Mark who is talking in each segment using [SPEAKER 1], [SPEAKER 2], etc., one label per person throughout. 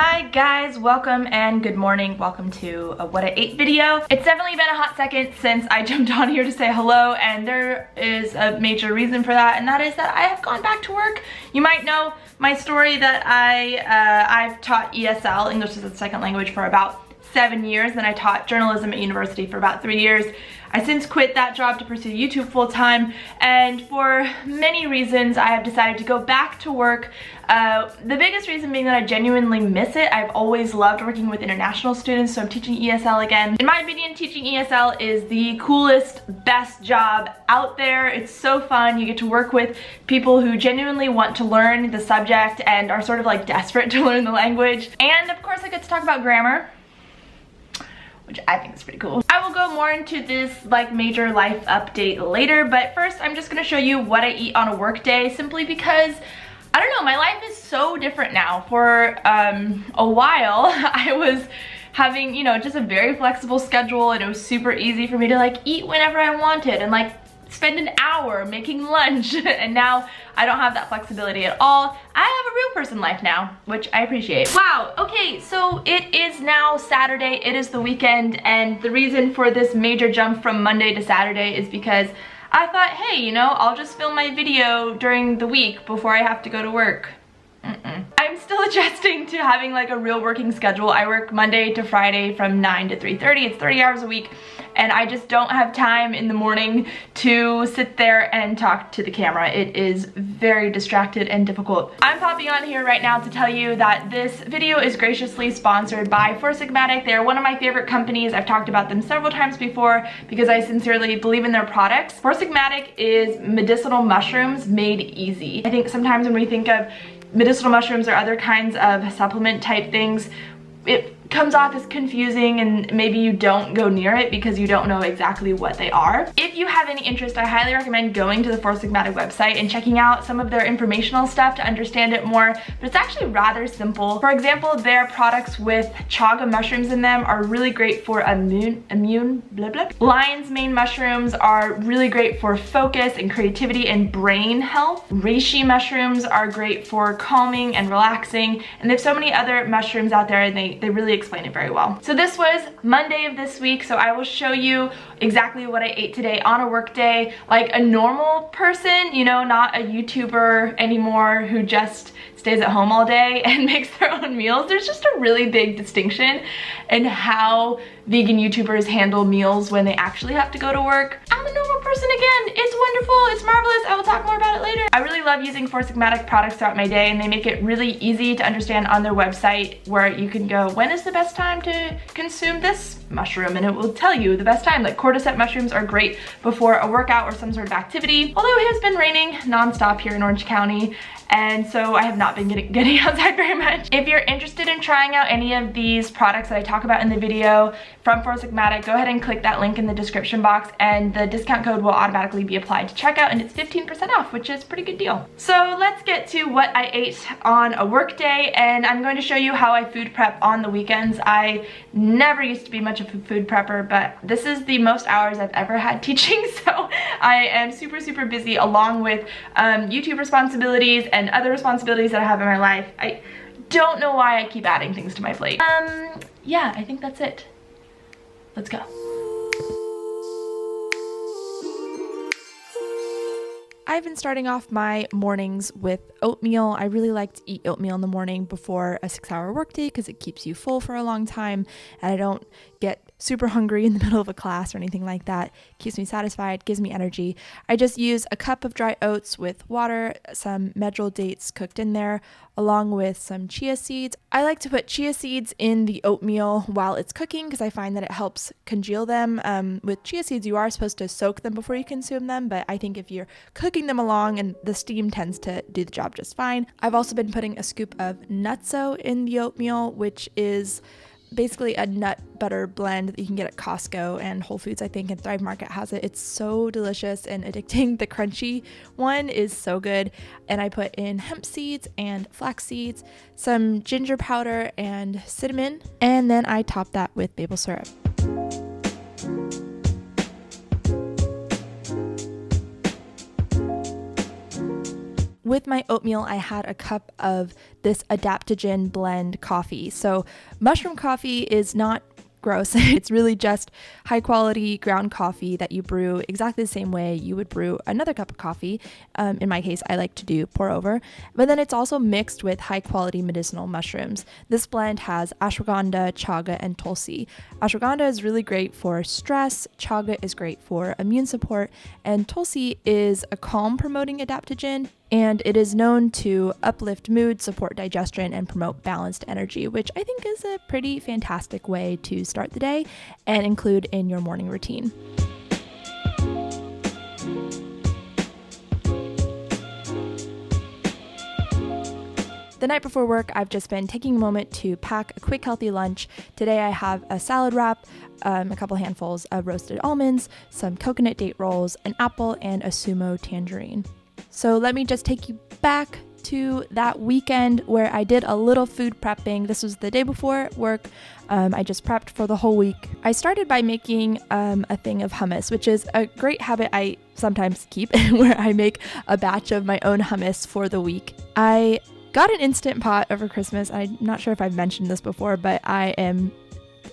[SPEAKER 1] Hi guys, welcome and good morning. Welcome to a what I ate video. It's definitely been a hot second since I jumped on here to say hello, and there is a major reason for that, and that is that I have gone back to work. You might know my story that I've taught ESL, English as a Second Language, for about 7 years. Then I taught journalism at university for about 3 years. I since quit that job to pursue YouTube full-time, and for many reasons I have decided to go back to work. The biggest reason being that I genuinely miss it. I've always loved working with international students, so I'm teaching ESL again. In my opinion, teaching ESL is the coolest, best job out there. It's so fun. You get to work with people who genuinely want to learn the subject and are sort of like desperate to learn the language. And of course I get to talk about grammar, which I think is pretty cool. I will go more into this like major life update later, but first I'm just gonna show you what I eat on a work day, simply because I don't know, my life is so different now. For a while I was having, you know, just a very flexible schedule, and it was super easy for me to like eat whenever I wanted and like spend an hour making lunch. And now I don't have that flexibility at all. I have a real person life now, which I appreciate. Wow, okay, so it is now Saturday, it is the weekend, and the reason for this major jump from Monday to Saturday is because I thought, hey, you know, I'll just film my video during the week before I have to go to work. I'm still adjusting to having like a real working schedule. I work Monday to Friday from 9 to 3:30. It's 30 hours a week, and I just don't have time in the morning to sit there and talk to the camera. It is very distracted and difficult. I'm popping on here right now to tell you that this video is graciously sponsored by Sigmatic. They're one of my favorite companies. I've talked about them several times before because I sincerely believe in their products. Sigmatic is medicinal mushrooms made easy. I think sometimes when we think of medicinal mushrooms or other kinds of supplement type things, it comes off as confusing, and maybe you don't go near it because you don't know exactly what they are. If you have any interest, I highly recommend going to the Sigmatic website and checking out some of their informational stuff to understand it more, but it's actually rather simple. For example, their products with chaga mushrooms in them are really great for immune blah blah. Lion's mane mushrooms are really great for focus and creativity and brain health. Reishi mushrooms are great for calming and relaxing, and there's so many other mushrooms out there, and they really explain it very well. So this was Monday of this week, so I will show you exactly what I ate today on a work day, like a normal person, you know, not a YouTuber anymore who just stays at home all day and makes their own meals. There's just a really big distinction in how vegan YouTubers handle meals when they actually have to go to work. I'm a normal person again. It's wonderful, it's marvelous. I will talk more about it later. I really love using Sigmatic products throughout my day, and they make it really easy to understand on their website, where you can go, when is the best time to consume this mushroom, and it will tell you the best time. Like cordyceps mushrooms are great before a workout or some sort of activity, although it has been raining nonstop here in Orange County, and so I have not been getting outside very much. If you're interested in trying out any of these products that I talk about in the video from Sigmatic, go ahead and click that link in the description box, and the discount code will automatically be applied to checkout, and it's 15% off, which is a pretty good deal. So let's get to what I ate on a work day, and I'm going to show you how I food prep on the weekends. I never used to be much of a food prepper, but this is the most hours I've ever had teaching, so I am super busy, along with YouTube responsibilities and other responsibilities that I have in my life. I don't know why I keep adding things to my plate. Yeah, I think that's it. Let's go. I've been starting off my mornings with oatmeal. I really like to eat oatmeal in the morning before a 6-hour workday because it keeps you full for a long time, and I don't get super hungry in the middle of a class or anything like that. Keeps me satisfied, gives me energy. I just use a cup of dry oats with water, some medjool dates cooked in there, along with some chia seeds. I like to put chia seeds in the oatmeal while it's cooking because I find that it helps congeal them. With chia seeds, you are supposed to soak them before you consume them, but I think if you're cooking them along, and the steam tends to do the job just fine. I've also been putting a scoop of nutso in the oatmeal, which is basically a nut butter blend that you can get at Costco and Whole Foods, I think, and Thrive Market has it. It's so delicious and addicting. The crunchy one is so good. And I put in hemp seeds and flax seeds, some ginger powder and cinnamon, and then I top that with maple syrup. With my oatmeal, I had a cup of this adaptogen blend coffee. So mushroom coffee is not gross. It's really just high quality ground coffee that you brew exactly the same way you would brew another cup of coffee. In my case, I like to do pour over, but then it's also mixed with high quality medicinal mushrooms. This blend has ashwagandha, chaga, and tulsi. Ashwagandha is really great for stress, chaga is great for immune support, and tulsi is a calm promoting adaptogen, and it is known to uplift mood, support digestion, and promote balanced energy, which I think is a pretty fantastic way to start the day and include in your morning routine. The night before work, I've just been taking a moment to pack a quick healthy lunch. Today I have a salad wrap, a couple handfuls of roasted almonds, some coconut date rolls, an apple, and a sumo tangerine. So let me just take you back to that weekend where I did a little food prepping. This was the day before work. I just prepped for the whole week. I started by making a thing of hummus, which is a great habit I sometimes keep where I make a batch of my own hummus for the week. I got an Instant Pot over Christmas. I'm not sure if I've mentioned this before, but I am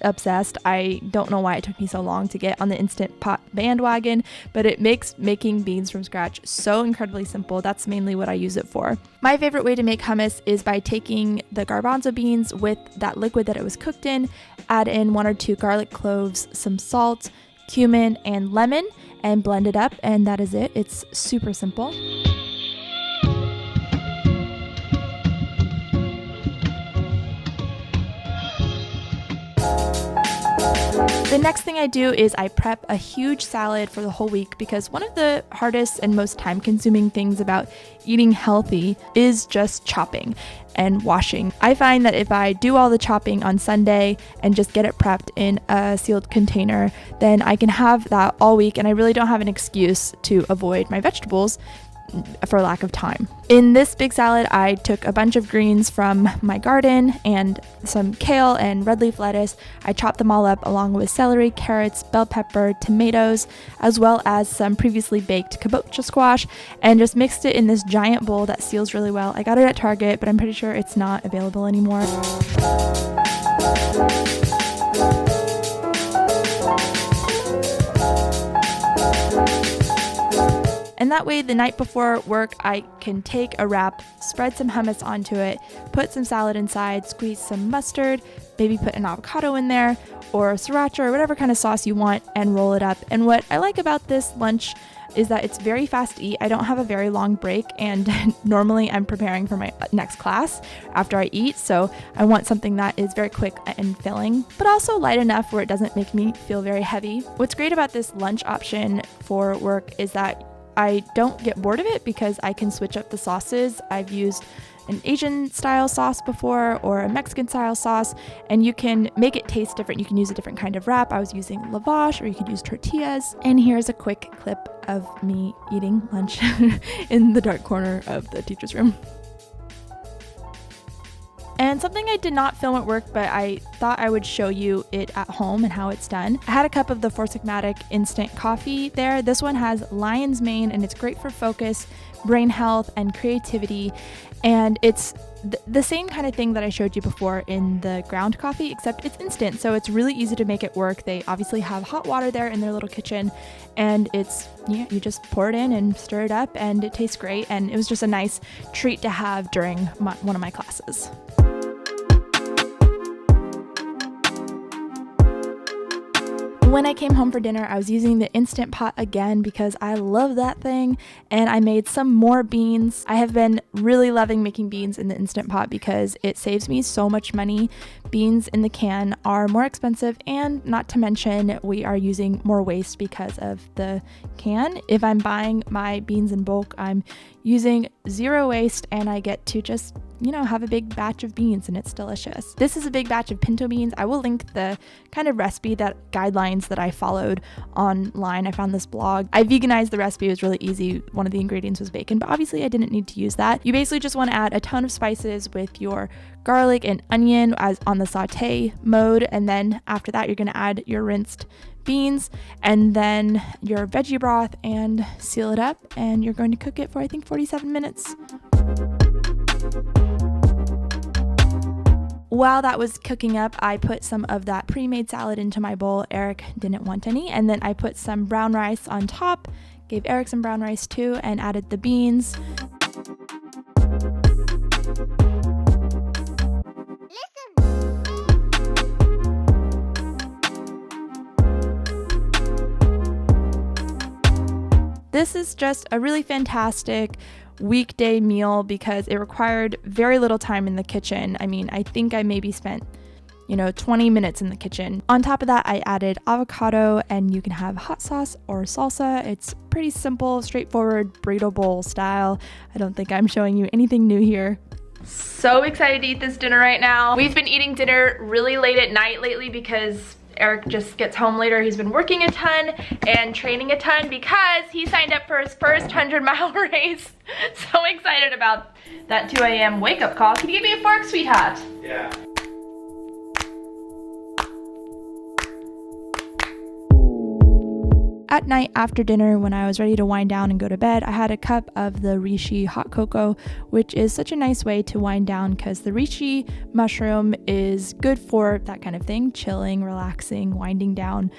[SPEAKER 1] obsessed. I don't know why it took me so long to get on the Instant Pot bandwagon, but it makes making beans from scratch so incredibly simple. That's mainly what I use it for. My favorite way to make hummus is by taking the garbanzo beans with that liquid that it was cooked in, add in 1 or 2 garlic cloves, some salt, cumin, and lemon, and blend it up, and that is it. It's super simple. The next thing I do is I prep a huge salad for the whole week, because one of the hardest and most time-consuming things about eating healthy is just chopping and washing. I find that if I do all the chopping on Sunday and just get it prepped in a sealed container, then I can have that all week, and I really don't have an excuse to avoid my vegetables for lack of time. In this big salad, I took a bunch of greens from my garden and some kale and red leaf lettuce. I chopped them all up along with celery, carrots, bell pepper, tomatoes, as well as some previously baked kabocha squash, and just mixed it in this giant bowl that seals really well. I got it at Target, but I'm pretty sure it's not available anymore. And that way, the night before work, I can take a wrap, spread some hummus onto it, put some salad inside, squeeze some mustard, maybe put an avocado in there, or sriracha, or whatever kind of sauce you want, and roll it up. And what I like about this lunch is that it's very fast to eat. I don't have a very long break, and normally I'm preparing for my next class after I eat, so I want something that is very quick and filling, but also light enough where it doesn't make me feel very heavy. What's great about this lunch option for work is that I don't get bored of it, because I can switch up the sauces. I've used an Asian style sauce before, or a Mexican style sauce, and you can make it taste different. You can use a different kind of wrap. I was using lavash, or you could use tortillas. And here's a quick clip of me eating lunch in the dark corner of the teacher's room. And something I did not film at work, but I thought I would show you it at home and how it's done. I had a cup of the Four Sigmatic instant coffee there. This one has lion's mane, and it's great for focus, brain health, and creativity. And it's the same kind of thing that I showed you before in the ground coffee, except it's instant, so it's really easy to make it work. They obviously have hot water there in their little kitchen, and it's, you just pour it in and stir it up, and it tastes great. And it was just a nice treat to have during one of my classes. When I came home for dinner, I was using the Instant Pot again because I love that thing, and I made some more beans. I have been really loving making beans in the Instant Pot because it saves me so much money. Beans in the can are more expensive, and not to mention we are using more waste because of the can. If I'm buying my beans in bulk, I'm using 0 waste, and I get to just have a big batch of beans, and it's delicious. This is a big batch of pinto beans. I will link the kind of recipe guidelines that I followed online. I found this blog. I veganized the recipe. It was really easy. One of the ingredients was bacon, but obviously I didn't need to use that. You basically just want to add a ton of spices with your garlic and onion as on the saute mode, and then after that you're going to add your rinsed beans and then your veggie broth and seal it up, and you're going to cook it for I think 47 minutes. While that was cooking up, I put some of that pre-made salad into my bowl. Eric didn't want any, and then I put some brown rice on top, gave Eric some brown rice too, and added the beans. This is just a really fantastic weekday meal because it required very little time in the kitchen. I mean, I think I maybe spent 20 minutes in the kitchen. On top of that, I added avocado, and you can have hot sauce or salsa. It's pretty simple, straightforward, burrito bowl style. I don't think I'm showing you anything new here. So excited to eat this dinner right now. We've been eating dinner really late at night lately because Eric just gets home later. He's been working a ton and training a ton because he signed up for his first 100-mile race. So excited about that 2 a.m. wake-up call. Can you give me a fork, sweetheart?
[SPEAKER 2] Yeah.
[SPEAKER 1] At night after dinner, when I was ready to wind down and go to bed, I had a cup of the reishi hot cocoa, which is such a nice way to wind down because the reishi mushroom is good for that kind of thing, chilling, relaxing, winding down.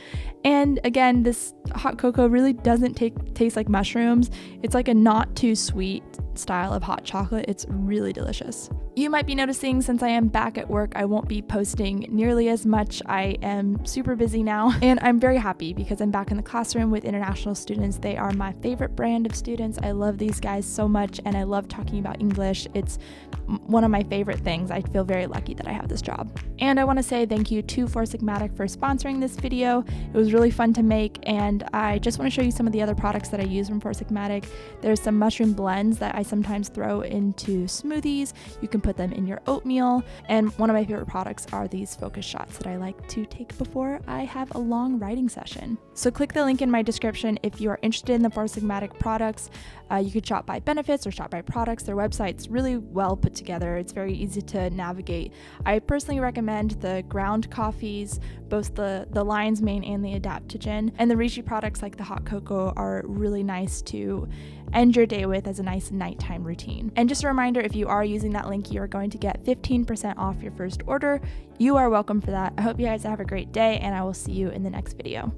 [SPEAKER 1] And again, this hot cocoa really doesn't taste like mushrooms. It's like a not too sweet style of hot chocolate. It's really delicious. You might be noticing since I am back at work, I won't be posting nearly as much. I am super busy now, and I'm very happy because I'm back in the classroom with international students. They are my favorite brand of students. I love these guys so much, and I love talking about English. It's one of my favorite things. I feel very lucky that I have this job. And I want to say thank you to Four Sigmatic for sponsoring this video. It was really fun to make, and I just want to show you some of the other products that I use from Four Sigmatic. There's some mushroom blends that I sometimes throw into smoothies. You can put them in your oatmeal, and one of my favorite products are these focus shots that I like to take before I have a long writing session. So click the link in my description if you are interested in the Four Sigmatic products. You could shop by benefits or shop by products. Their website's really well put together. It's very easy to navigate. I personally recommend the ground coffees, both the lion's mane and the adaptogen, and the reishi products like the hot cocoa are really nice to end your day with as a nice nighttime routine. And just a reminder, if you are using that link, you are going to get 15% off your first order. You are welcome for that. I hope you guys have a great day, and I will see you in the next video.